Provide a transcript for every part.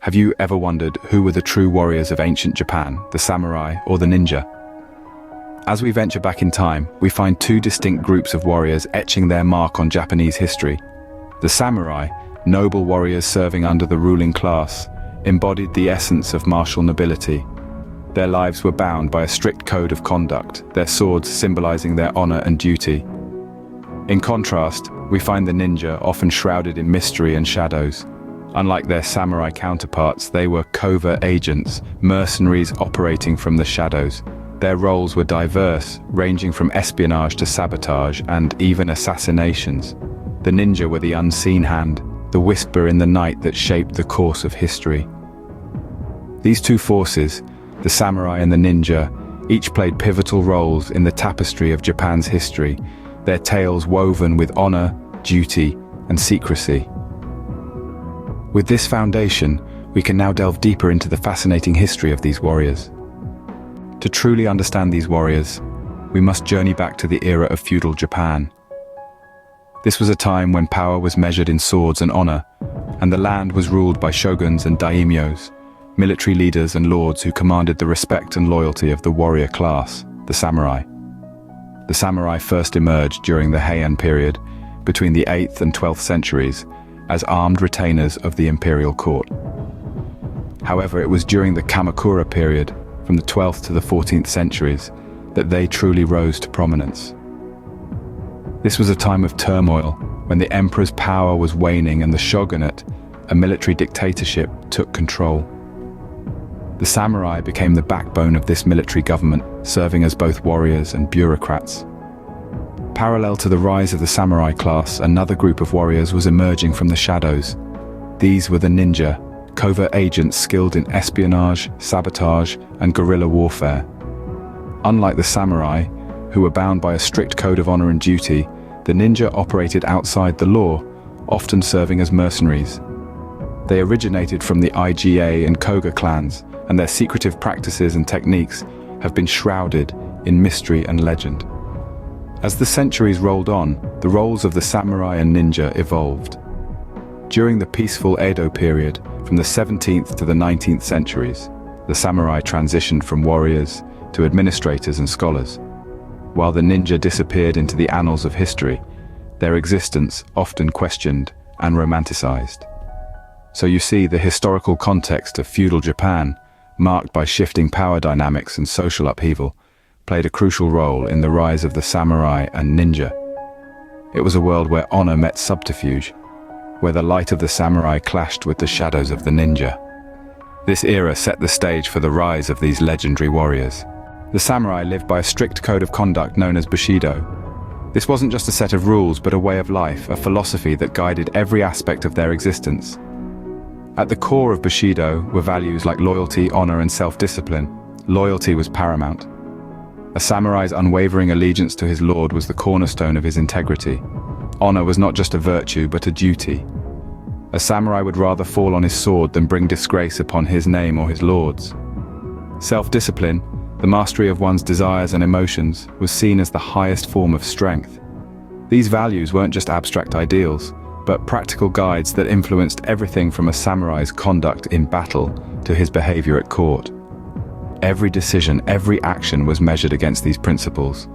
Have you ever wondered who were the true warriors of ancient Japan, the samurai or the ninja? As we venture back in time, we find two distinct groups of warriors etching their mark on Japanese history. The samurai, noble warriors serving under the ruling class, embodied the essence of martial nobility. Their lives were bound by a strict code of conduct, their swords symbolizing their honor and duty. In contrast, we find the ninja often shrouded in mystery and shadows. Unlike their samurai counterparts, they were covert agents, mercenaries operating from the shadows. Their roles were diverse, ranging from espionage to sabotage and even assassinations. The ninja were the unseen hand, the whisper in the night that shaped the course of history. These two forces, the samurai and the ninja, each played pivotal roles in the tapestry of Japan's history, their tales woven with honor, duty, and secrecy. With this foundation, we can now delve deeper into the fascinating history of these warriors. To truly understand these warriors, we must journey back to the era of feudal Japan. This was a time when power was measured in swords and honor, and the land was ruled by shoguns and daimyos, military leaders and lords who commanded the respect and loyalty of the warrior class, the samurai. The samurai first emerged during the Heian period, between the 8th and 12th centuries, as armed retainers of the imperial court. However, it was during the Kamakura period, from the 12th to the 14th centuries, that they truly rose to prominence. This was a time of turmoil, when the emperor's power was waning and the shogunate, a military dictatorship, took control. The samurai became the backbone of this military government, serving as both warriors and bureaucrats. Parallel to the rise of the samurai class, another group of warriors was emerging from the shadows. These were the ninja, covert agents skilled in espionage, sabotage, and guerrilla warfare. Unlike the samurai, who were bound by a strict code of honor and duty, the ninja operated outside the law, often serving as mercenaries. They originated from the IGA and Koga clans, and their secretive practices and techniques have been shrouded in mystery and legend. As the centuries rolled on, the roles of the samurai and ninja evolved. During the peaceful Edo period, from the 17th to the 19th centuries, the samurai transitioned from warriors to administrators and scholars. While the ninja disappeared into the annals of history, their existence often questioned and romanticized. So you see, the historical context of feudal Japan, marked by shifting power dynamics and social upheaval, played a crucial role in the rise of the samurai and ninja. It was a world where honor met subterfuge, where the light of the samurai clashed with the shadows of the ninja. This era set the stage for the rise of these legendary warriors. The samurai lived by a strict code of conduct known as Bushido. This wasn't just a set of rules, but a way of life, a philosophy that guided every aspect of their existence. At the core of Bushido were values like loyalty, honor, and self-discipline. Loyalty was paramount. A samurai's unwavering allegiance to his lord was the cornerstone of his integrity. Honor was not just a virtue, but a duty. A samurai would rather fall on his sword than bring disgrace upon his name or his lord's. Self-discipline, the mastery of one's desires and emotions, was seen as the highest form of strength. These values weren't just abstract ideals, but practical guides that influenced everything from a samurai's conduct in battle to his behavior at court. Every decision, every action was measured against these principles.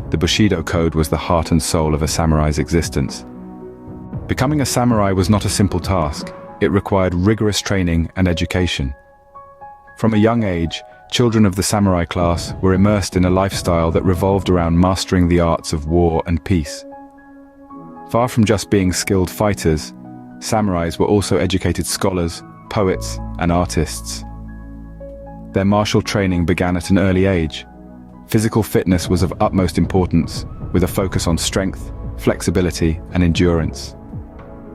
The Bushido code was the heart and soul of a samurai's existence. Becoming a samurai was not a simple task. It required rigorous training and education. From a young age, children of the samurai class were immersed in a lifestyle that revolved around mastering the arts of war and peace. Far from just being skilled fighters, samurais were also educated scholars, poets, and artists. Their martial training began at an early age. Physical fitness was of utmost importance, with a focus on strength, flexibility, and endurance.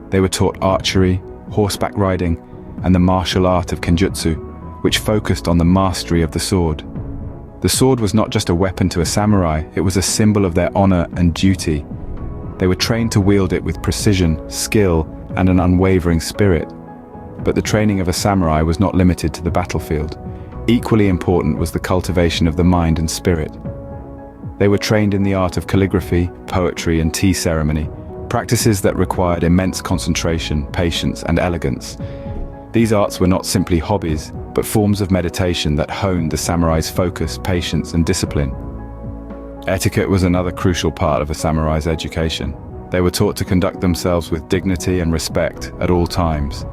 They were taught archery, horseback riding, and the martial art of kenjutsu, which focused on the mastery of the sword. The sword was not just a weapon to a samurai, it was a symbol of their honor and duty. They were trained to wield it with precision, skill, and an unwavering spirit. But the training of a samurai was not limited to the battlefield. Equally important was the cultivation of the mind and spirit. They were trained in the art of calligraphy, poetry, and tea ceremony, practices that required immense concentration, patience, and elegance. These arts were not simply hobbies, but forms of meditation that honed the samurai's focus, patience, and discipline. Etiquette was another crucial part of a samurai's education. They were taught to conduct themselves with dignity and respect at all times,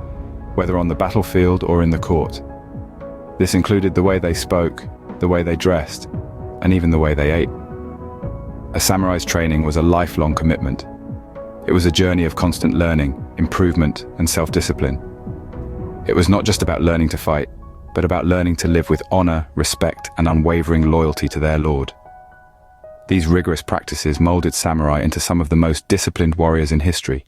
whether on the battlefield or in the court. This included the way they spoke, the way they dressed, and even the way they ate. A samurai's training was a lifelong commitment. It was a journey of constant learning, improvement, and self-discipline. It was not just about learning to fight, but about learning to live with honor, respect, and unwavering loyalty to their lord. These rigorous practices molded samurai into some of the most disciplined warriors in history.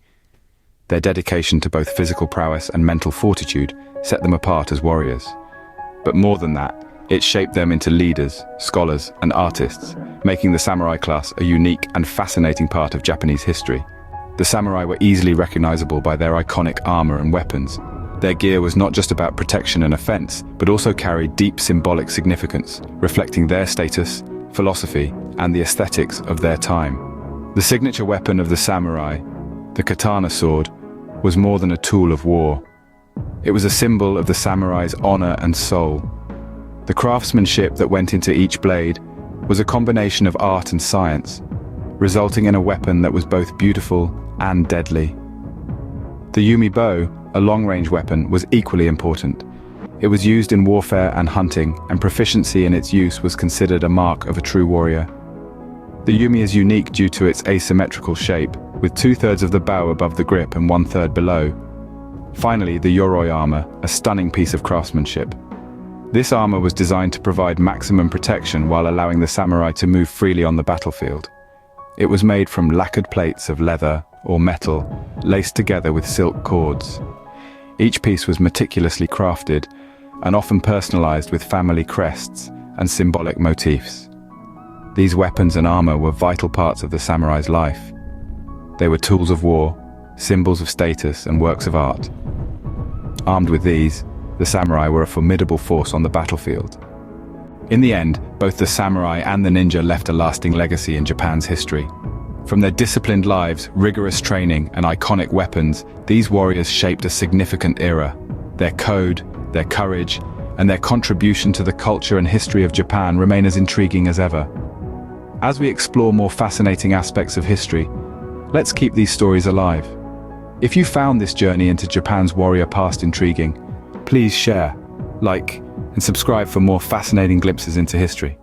Their dedication to both physical prowess and mental fortitude set them apart as warriors. But more than that, it shaped them into leaders, scholars, and artists, making the samurai class a unique and fascinating part of Japanese history. The samurai were easily recognizable by their iconic armor and weapons. Their gear was not just about protection and offense, but also carried deep symbolic significance, reflecting their status, philosophy, and the aesthetics of their time. The signature weapon of the samurai, the katana sword, was more than a tool of war. It was a symbol of the samurai's honor and soul. The craftsmanship that went into each blade was a combination of art and science, resulting in a weapon that was both beautiful and deadly. The yumi bow, a long-range weapon, was equally important. It was used in warfare and hunting, and proficiency in its use was considered a mark of a true warrior. The yumi is unique due to its asymmetrical shape, with 2/3 of the bow above the grip and 1/3 below. Finally, the yoroi armor, a stunning piece of craftsmanship. This armor was designed to provide maximum protection while allowing the samurai to move freely on the battlefield. It was made from lacquered plates of leather or metal, laced together with silk cords. Each piece was meticulously crafted and often personalized with family crests and symbolic motifs. These weapons and armor were vital parts of the samurai's life. They were tools of war, symbols of status, and works of art. Armed with these, the samurai were a formidable force on the battlefield. In the end, both the samurai and the ninja left a lasting legacy in Japan's history. From their disciplined lives, rigorous training, and iconic weapons, these warriors shaped a significant era. Their code, their courage, and their contribution to the culture and history of Japan remain as intriguing as ever. As we explore more fascinating aspects of history, let's keep these stories alive. If you found this journey into Japan's warrior past intriguing, please share, like, and subscribe for more fascinating glimpses into history.